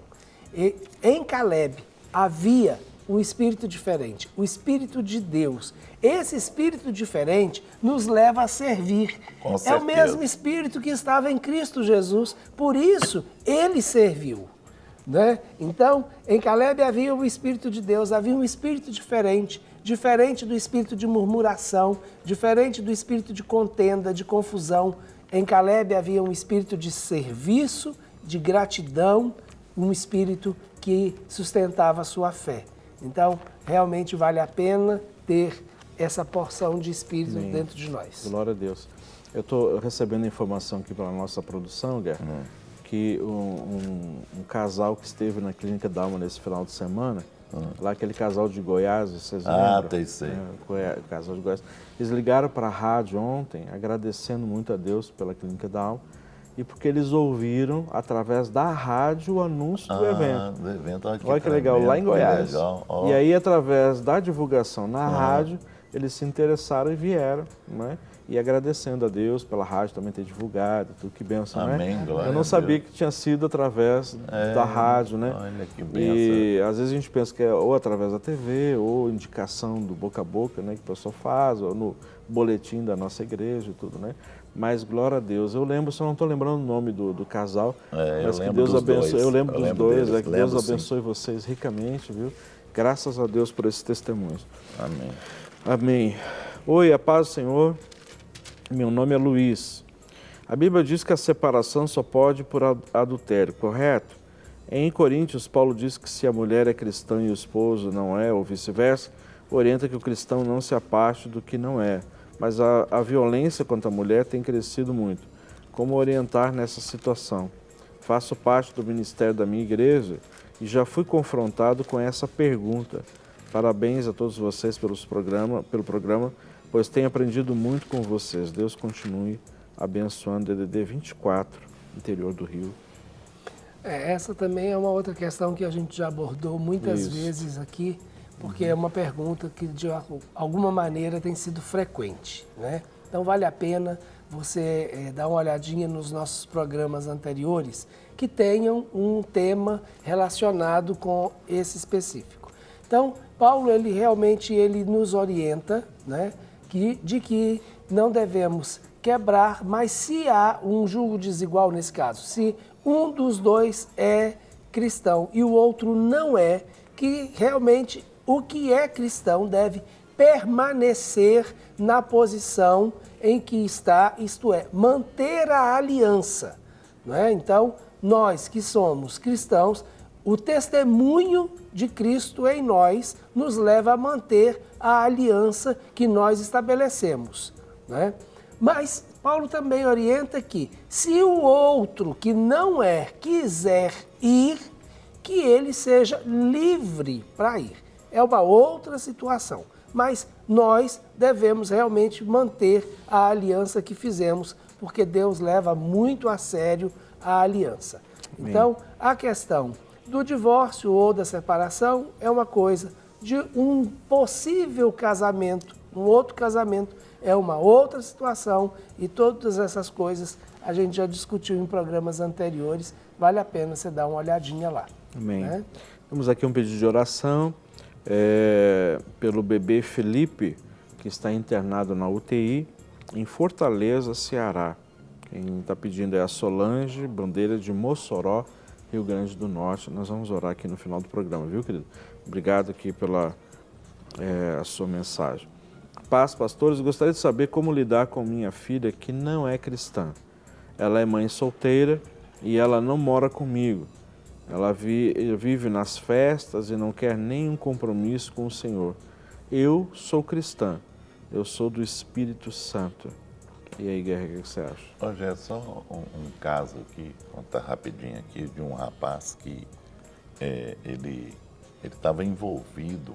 E em Caleb havia um espírito diferente, o espírito de Deus. Esse espírito diferente nos leva a servir. Com É o certeza. mesmo espírito que estava em Cristo Jesus, por isso ele serviu. Né? Então, em Caleb havia o Espírito de Deus, havia um espírito diferente, diferente do espírito de murmuração, diferente do espírito de contenda, de confusão. Em Caleb havia um espírito de serviço, de gratidão, um espírito que sustentava a sua fé. Então, realmente vale a pena ter essa porção de espírito dentro de nós. Glória a Deus. Eu estou recebendo informação aqui pela nossa produção, Guerra, que um casal que esteve na Clínica Dalma nesse final de semana, lá aquele casal de Goiás, vocês lembram? tem sei. O casal de Goiás. Eles ligaram para a rádio ontem, agradecendo muito a Deus pela Clínica Dalma, e porque eles ouviram, através da rádio, o anúncio do evento. Do evento, Olha que legal, lá em Goiás. Legal. Ó. E aí, através da divulgação na rádio, eles se interessaram e vieram, né? E agradecendo a Deus pela rádio também ter divulgado, tudo que benção, Amém, né? glória Eu não a sabia Deus. que tinha sido através da rádio, né? Olha que benção. E às vezes a gente pensa que é ou através da TV, ou indicação do boca a boca, né? Que o pessoal faz, ou no boletim da nossa igreja e tudo, né? Mas glória a Deus. Eu lembro, só não estou lembrando o nome do casal, mas que Deus abençoe. Eu lembro dos dois, deles, que Deus lembro, sim. abençoe vocês ricamente, viu? Graças a Deus por esses testemunhos. Amém. Amém. Oi, a paz do Senhor. Meu nome é Luiz. A Bíblia diz que a separação só pode por adultério, correto? Em Coríntios, Paulo diz que se a mulher é cristã e o esposo não é, ou vice-versa, orienta que o cristão não se afaste do que não é. Mas a violência contra a mulher tem crescido muito. Como orientar nessa situação? Faço parte do ministério da minha igreja e já fui confrontado com essa pergunta. Parabéns a todos vocês pelo programa, pois tenho aprendido muito com vocês. Deus continue abençoando DDD 24, interior do Rio. Essa também é uma outra questão que a gente já abordou muitas vezes aqui, porque é uma pergunta que de alguma maneira tem sido frequente, né? Então vale a pena você dar uma olhadinha nos nossos programas anteriores que tenham um tema relacionado com esse específico. Então, Paulo, ele realmente nos orienta, né, de que não devemos quebrar, mas se há um julgo desigual nesse caso, se um dos dois é cristão e o outro não é, que realmente o que é cristão deve permanecer na posição em que está, isto é, manter a aliança. Não é? Então, nós que somos cristãos, o testemunho de Cristo em nós nos leva a manter a aliança que nós estabelecemos. Não é? Mas Paulo também orienta que, se o outro que não é quiser ir, que ele seja livre para ir. É uma outra situação, mas nós devemos realmente manter a aliança que fizemos, porque Deus leva muito a sério a aliança. Então, a questão do divórcio ou da separação é uma coisa, de um possível casamento, um outro casamento, é uma outra situação, e todas essas coisas a gente já discutiu em programas anteriores, vale a pena você dar uma olhadinha lá. Amém. Né? Temos aqui um pedido de oração pelo bebê Felipe, que está internado na UTI em Fortaleza, Ceará. Quem está pedindo é a Solange Bandeira de Mossoró, Rio Grande do Norte. Nós vamos orar aqui no final do programa, viu, querido? Obrigado aqui pela a sua mensagem. Paz, pastores, gostaria de saber como lidar com minha filha que não é cristã. Ela é mãe solteira e ela não mora comigo. Ela vive nas festas e não quer nenhum compromisso com o Senhor. Eu sou cristã, eu sou do Espírito Santo. E aí, Guerra, o que você acha? Hoje é só um caso aqui, contar rapidinho aqui, de um rapaz que ele estava envolvido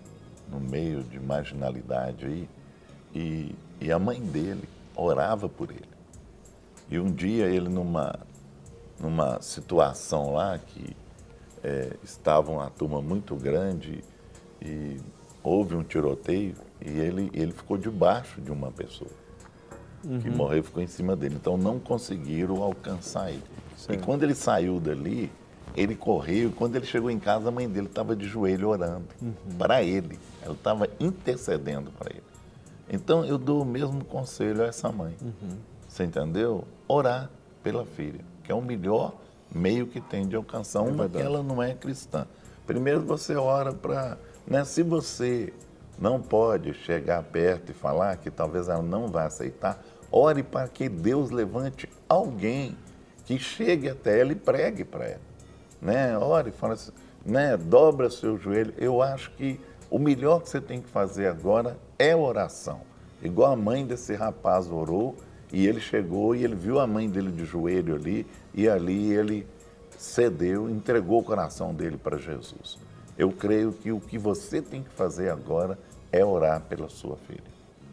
no meio de marginalidade aí, e a mãe dele orava por ele. E um dia ele numa situação lá que estava uma turma muito grande e houve um tiroteio e ele ficou debaixo de uma pessoa que morreu, ficou em cima dele. Então não conseguiram alcançar ele. Sim. E quando ele saiu dali, ele correu, e quando ele chegou em casa, a mãe dele estava de joelho orando para ele. Ela estava intercedendo para ele. Então, eu dou o mesmo conselho a essa mãe. Você entendeu? Orar pela filha, que é o melhor meio que tem de alcançar uma que ela não é cristã. Primeiro, você ora para... Né, se você não pode chegar perto e falar que talvez ela não vai aceitar, ore para que Deus levante alguém que chegue até ela e pregue para ela. Né? Ore, fala assim, né? Dobra seu joelho. Eu acho que o melhor que você tem que fazer agora é oração. Igual a mãe desse rapaz orou, e ele chegou e ele viu a mãe dele de joelho ali, e ali ele cedeu, entregou o coração dele para Jesus. Eu creio que o que você tem que fazer agora é orar pela sua filha.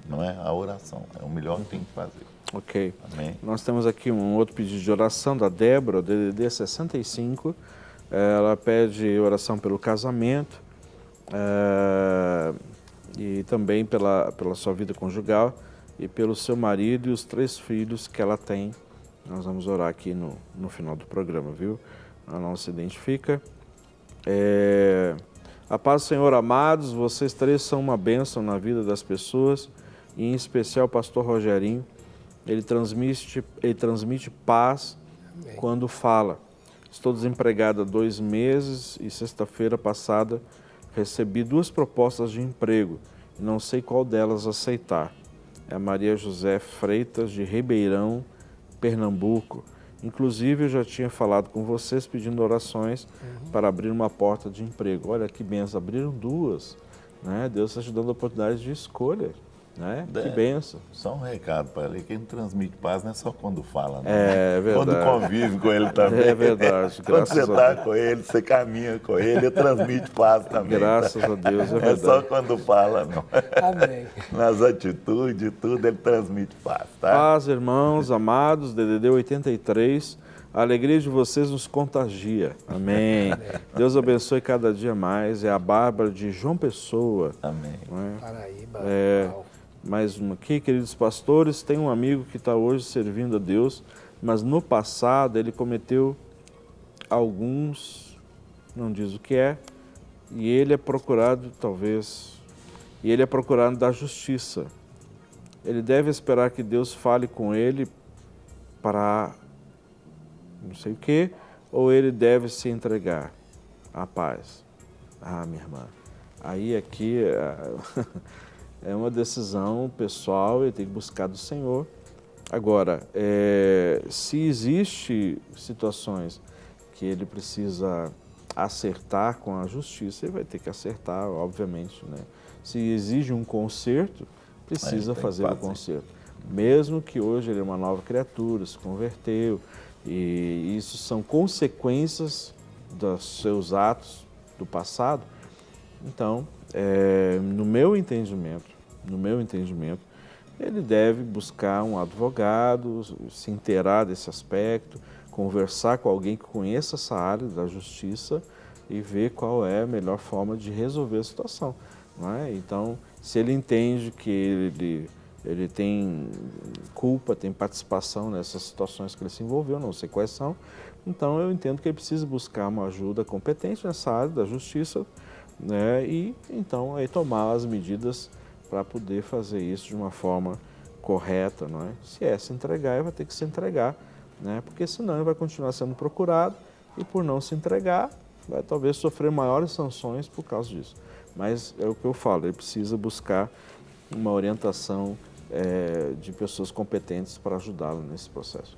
Não é a oração, é o melhor que tem que fazer. Ok. Amém? Nós temos aqui um outro pedido de oração da Débora, DDD 65. Ela pede oração pelo casamento e também pela sua vida conjugal e pelo seu marido e os 3 filhos que ela tem. Nós vamos orar aqui no final do programa, viu? Ela não se identifica. A paz do Senhor, amados, vocês 3 são uma bênção na vida das pessoas, e em especial o pastor Rogerinho. Ele transmite paz. Amém. Quando fala. Estou desempregado há 2 meses e sexta-feira passada recebi 2 propostas de emprego e não sei qual delas aceitar. É a Maria José Freitas, de Ribeirão, Pernambuco. Inclusive, eu já tinha falado com vocês pedindo orações para abrir uma porta de emprego. Olha que benção, abriram 2. Né? Deus está te dando a oportunidade de escolha. Né? Que benção. Só um recado para ele, quem transmite paz não é só quando fala, não. É verdade. Quando convive com ele também. É verdade. Quando você está com ele, você caminha com ele transmite paz também. Graças a Deus, é verdade. É só quando fala, não. Amém. Nas atitudes, tudo, ele transmite paz, tá? Paz, irmãos, amados, DDD 83, A alegria de vocês nos contagia. Amém. Deus abençoe cada dia mais. É a Bárbara de João Pessoa. Amém. Não é? Paraíba. Uau. Mais uma aqui, queridos pastores. Tem um amigo que está hoje servindo a Deus, mas no passado ele cometeu alguns, não diz o que é, e ele é procurado, da justiça. Ele deve esperar que Deus fale com ele para não sei o que, ou ele deve se entregar à paz. Ah, minha irmã, aí aqui é uma decisão pessoal, ele tem que buscar do Senhor. Agora, se existe situações que ele precisa acertar com a justiça, ele vai ter que acertar, obviamente, né? Se exige um conserto, precisa fazer o conserto. Mesmo que hoje ele é uma nova criatura, se converteu, e isso são consequências dos seus atos do passado. Então, no meu entendimento, ele deve buscar um advogado, se inteirar desse aspecto, conversar com alguém que conheça essa área da justiça e ver qual é a melhor forma de resolver a situação. Não é? Então, se ele entende que ele tem culpa, tem participação nessas situações que ele se envolveu, não sei quais são, então eu entendo que ele precisa buscar uma ajuda competente nessa área da justiça, né? E então aí tomar as medidas para poder fazer isso de uma forma correta, não é? Se se entregar, ele vai ter que se entregar, né? Porque senão ele vai continuar sendo procurado e por não se entregar, vai talvez sofrer maiores sanções por causa disso. Mas é o que eu falo, ele precisa buscar uma orientação de pessoas competentes para ajudá-lo nesse processo.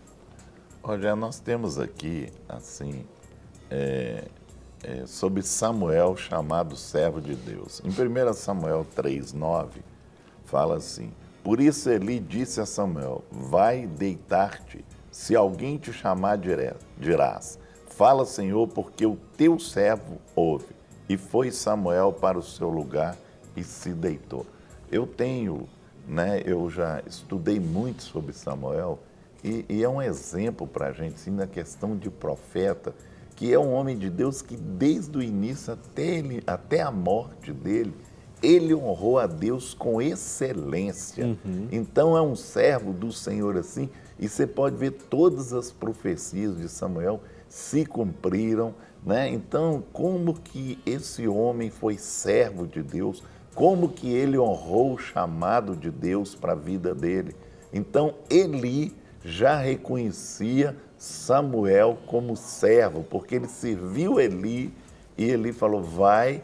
Olha, nós temos aqui, assim, sobre Samuel, chamado servo de Deus. Em 1 Samuel 3:9, fala assim: por isso Eli disse a Samuel, vai deitar-te, se alguém te chamar dirás, fala, Senhor, porque o teu servo ouve. E foi Samuel para o seu lugar e se deitou. Eu já estudei muito sobre Samuel e é um exemplo para a gente, assim, na questão de profeta, que é um homem de Deus que desde o início até a morte dele, ele honrou a Deus com excelência. Uhum. Então é um servo do Senhor assim, e você pode ver todas as profecias de Samuel se cumpriram, né? Então, como que esse homem foi servo de Deus, como que ele honrou o chamado de Deus para a vida dele. Então, Eli já reconhecia Samuel como servo, porque ele serviu Eli e Eli falou, vai,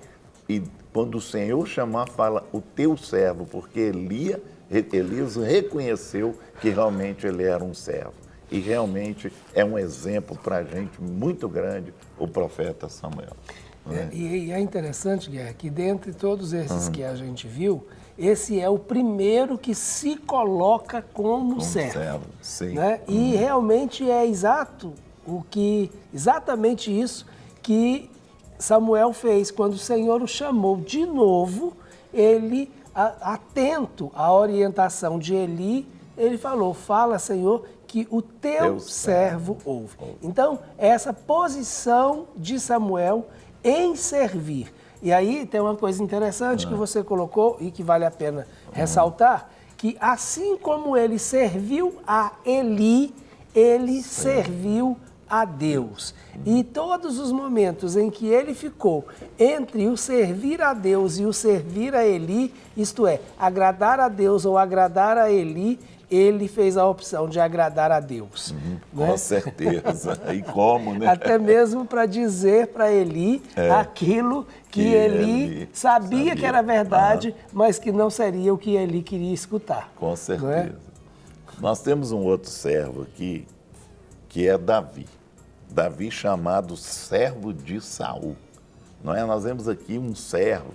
e quando o Senhor chamar, fala, o teu servo, porque Elias reconheceu que realmente ele era um servo. E realmente é um exemplo para a gente muito grande, o profeta Samuel. E é interessante, Guerra, que dentre todos esses que a gente viu, esse é o primeiro que se coloca como servo. Sim. Né? E realmente é exatamente isso que Samuel fez. Quando o Senhor o chamou de novo, ele, atento à orientação de Eli, ele falou, fala, Senhor, que o teu servo ouve. Então, essa posição de Samuel em servir. E aí tem uma coisa interessante que você colocou e que vale a pena ressaltar, que assim como ele serviu a Eli, ele serviu a Deus. E todos os momentos em que ele ficou entre o servir a Deus e o servir a Eli, isto é, agradar a Deus ou agradar a Eli, ele fez a opção de agradar a Deus. Né? Com certeza. E como, né? Até mesmo para dizer para Eli aquilo que Eli sabia que era verdade, mas que não seria o que Eli queria escutar. Com certeza. Nós temos um outro servo aqui, que é Davi. Davi chamado servo de Saul. Não é? Nós vemos aqui um servo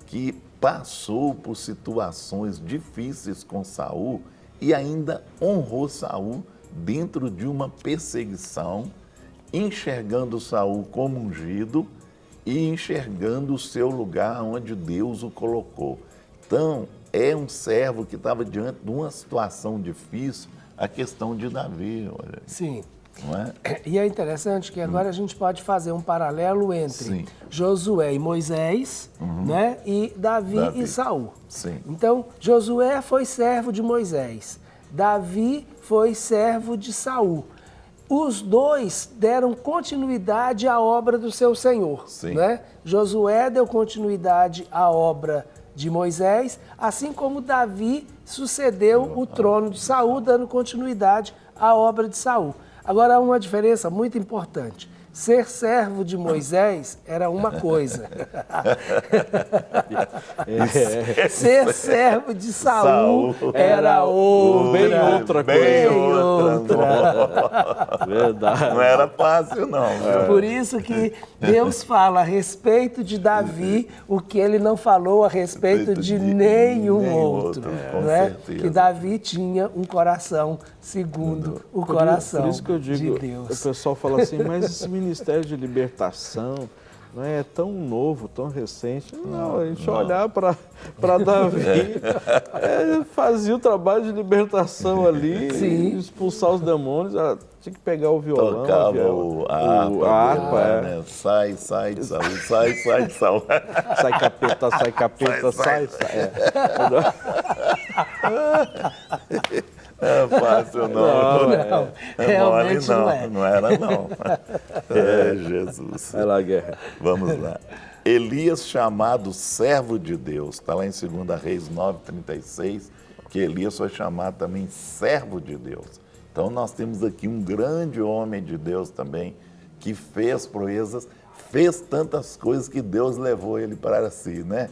que passou por situações difíceis com Saul e ainda honrou Saul dentro de uma perseguição, enxergando Saul como ungido e enxergando o seu lugar onde Deus o colocou. Então, é um servo que estava diante de uma situação difícil, a questão de Davi. Olha. Sim. não é? E é interessante que agora a gente pode fazer um paralelo entre Sim. Josué e Moisés, né? E Davi e Saul. Sim. Então, Josué foi servo de Moisés, Davi foi servo de Saul. Os dois deram continuidade à obra do seu Senhor. Sim. Né? Josué deu continuidade à obra de Moisés, assim como Davi sucedeu o trono de Saul, dando continuidade à obra de Saul. Agora, há uma diferença muito importante. Ser servo de Moisés era uma coisa. Ser servo de Saul era outra. Bem outra coisa. Bem outra. Verdade. Não era fácil, não. viu? Por isso que Deus fala a respeito de Davi o que ele não falou a respeito de nenhum outro. com Não é? certeza. Que Davi tinha um coração segundo o coração Por isso que eu digo, de o Deus. pessoal fala assim, mas esse ministério de libertação não é tão novo, tão recente. Não, a gente olhar para Davi, fazia o trabalho de libertação ali, Sim. expulsar os demônios, tinha que pegar o violão, Tocava a harpa, é. né? Sai de Saul, sai de Saul. Sai capeta, sai capeta, sai. Não é fácil, não. Não, realmente não é. Não era, não. É, Jesus. Vai lá, Guerra. Vamos lá. Elias, chamado servo de Deus, está lá em 2 Reis 9:36, que Elias foi chamado também servo de Deus. Então nós temos aqui um grande homem de Deus também, que fez proezas, fez tantas coisas que Deus levou ele para si, né?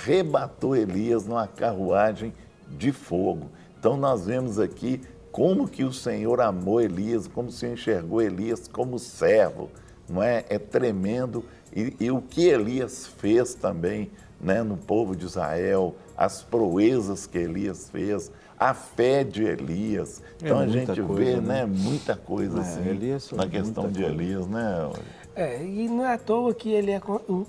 Rebatou Elias numa carruagem de fogo. Então nós vemos aqui como que o Senhor amou Elias, como o Senhor enxergou Elias como servo, não é? É tremendo. E o que Elias fez também, né, no povo de Israel, as proezas que Elias fez, a fé de Elias. Então a gente vê, né, muita coisa assim Elias, na questão de Elias, né? E não é à toa que ele é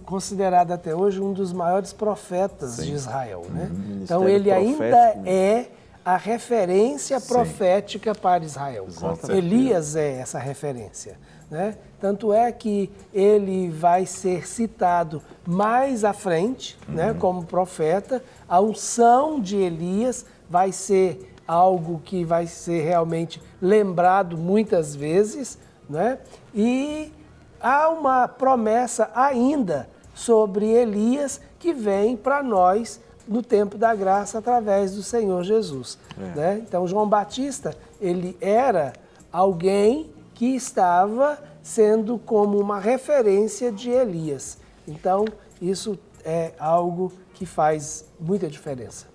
considerado até hoje um dos maiores profetas de Israel, né? Então ele ainda é a referência profética para Israel. Elias é essa referência, né? Tanto é que ele vai ser citado mais à frente, né, como profeta. A unção de Elias vai ser algo que vai ser realmente lembrado muitas vezes, né? E há uma promessa ainda sobre Elias que vem para nós no tempo da graça através do Senhor Jesus. Né? Então, João Batista, ele era alguém que estava sendo como uma referência de Elias. Então, isso é algo que faz muita diferença.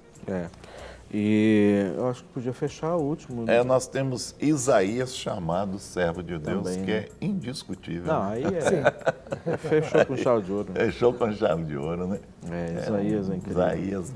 E eu acho que podia fechar o último. Nós temos Isaías, chamado servo de Deus, também, que é indiscutível. Não, aí fechou com chave de ouro. Fechou com chave de ouro, né? Isaías é incrível. Isaías,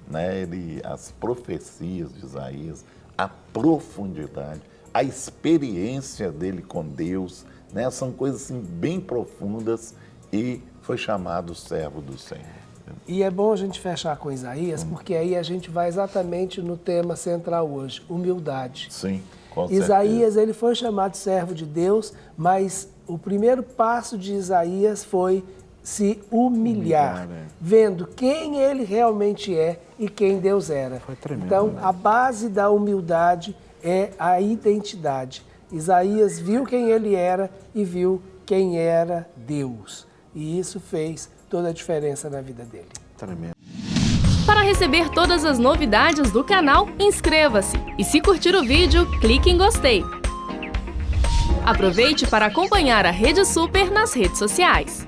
né, as profecias de Isaías, a profundidade, a experiência dele com Deus, né, são coisas assim, bem profundas, e foi chamado servo do Senhor. E é bom a gente fechar com Isaías, porque aí a gente vai exatamente no tema central hoje, humildade. Sim, com certeza. Isaías, ele foi chamado servo de Deus, mas o primeiro passo de Isaías foi se humilhar, vendo quem ele realmente é e quem Deus era. Foi tremendo, então, né? a base da humildade é a identidade. Isaías viu quem ele era e viu quem era Deus. E isso fez toda a diferença na vida dele. Tremendo. Para receber todas as novidades do canal, inscreva-se. E se curtir o vídeo, clique em gostei. Aproveite para acompanhar a Rede Super nas redes sociais.